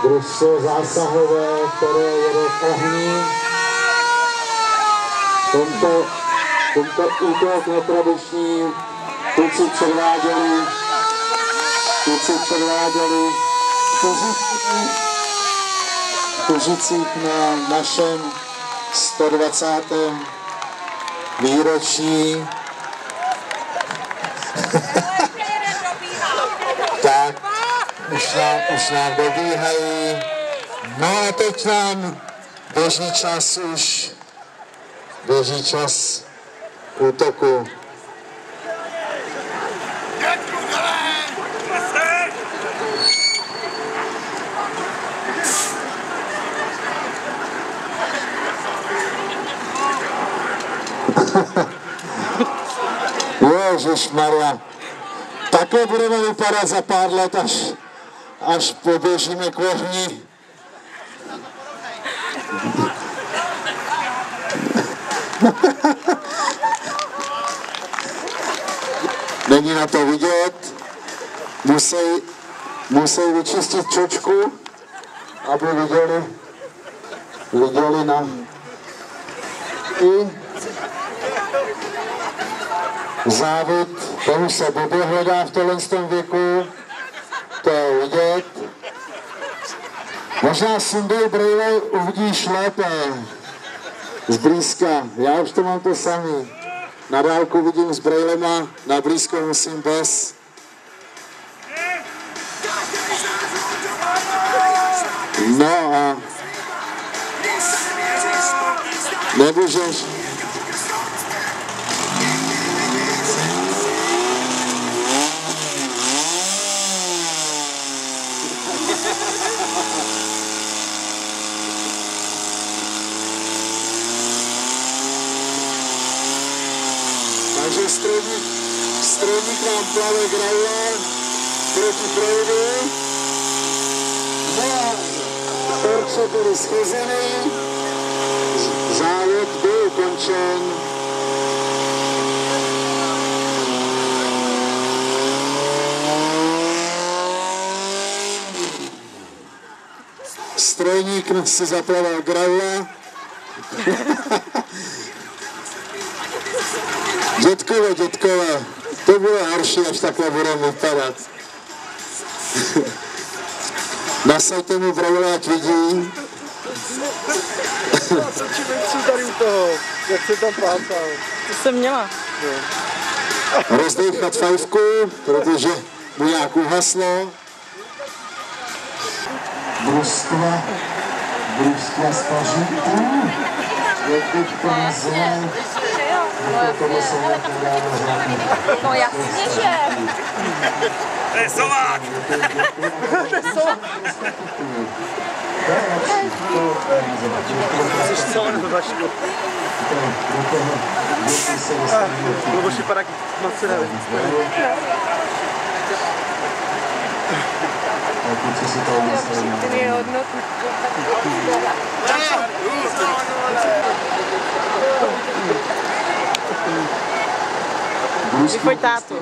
družstvo zásahové, které jede v ohni. Tento útok netradiční kluci předváděli v Kožicích na našem 120. výročí. Tak, už nám dobíhají. No a teď nám běží čas útoku. Ježišmarja, takhle budeme vypadat za pár let, až poběžíme k ohni. Není na to vidět, musí vyčistit čočku, aby viděli na i závod, tomu se blbě hledá v tomhle věku, to je vidět. Možná sundej brýle, uvidíš lépe zblízka, já už to mám to samý. Na dálku vidím s brýlema, na blízko musím bez. No a nemůžeš. Takže strojník nám plave graule proti proudu. No a torče byly schozeny, závod byl ukončen. Strojník si zaplaval graule. Dětkové, to bylo horší, až takhle budeme vypadat. Nasaďte mu braule, ať vidí. Co ti věcí tady u toho, jak se tam plácal? To jsem měla. Rozdejchat fajfku, protože mu nějak uhaslo. Brustva z pažitů. Je teď peníze. No jasně, že. To je sovák! Jsi co, nebo Vašku? Nebo šipadak moc si nevím. Ten je hodnotný. Vypojď tátu.